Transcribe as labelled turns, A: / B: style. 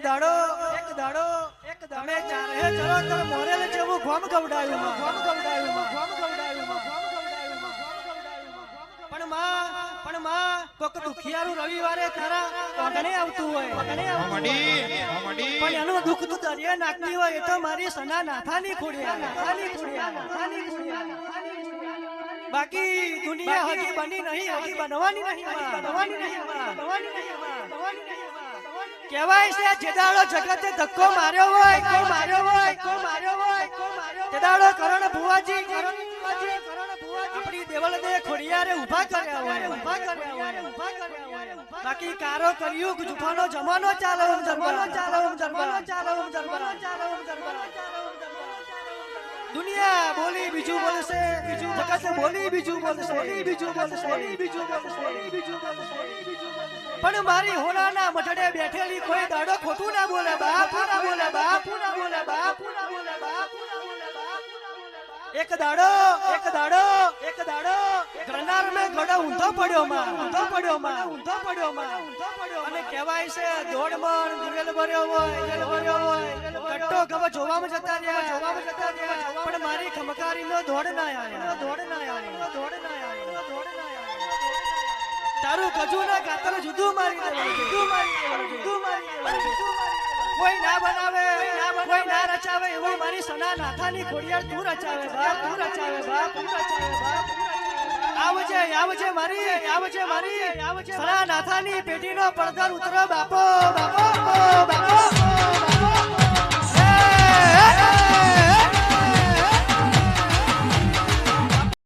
A: દાડો તમે ચારે ચલો તો મોરેલ જેવું ગોમ ગવડાયું પણ માં કોક દુખિયારું રવિવારે તારા ઓગણે આવતું હોય પણ એનું દુઃખ તું દરિયા નાખતી હોય એ તો મારી સના નાથાની ખોડિયા બાકી દુનિયા હજી બની નહીં હજી બનવાની નહીં કહેવાય છે જેદાડો જગતે ધક્કો માર્યો હોય જેદાડો કરણ ભુવાજી આપણી દેવલ દે ખોડિયારે ઊભા કર્યા હોય બાકી કારો કર્યું જુફાનો જમાનો ચાલો દુનિયા બોલી બીજું બોલશે જગત બોલી બીજું બોલશે પણ મારી હોનાના મઢડે બેઠેલી કોઈ દાડો ખોટું ના બોલે બાપુ ના બોલે એક દાડો ગરનાર મે ગડો ઊંધો પડ્યો માં અને કહેવાય છે દોડમણ દિવેલ ભર્યો હોય કટ્ટો ગવ જોવામાં જતા રહ્યા પણ મારી ખમકારીનો દોડ ના આવ્યો તારું કજુ ના કાતર જુદું મારી કોઈ ના બનાવે કોઈ ના રચાવે એવો મારી સના નાથાની ખોડિયાર તું રચાવે બાપ આવજે મારી સના નાથાની પેટીનો પડદર ઉતરો બાપો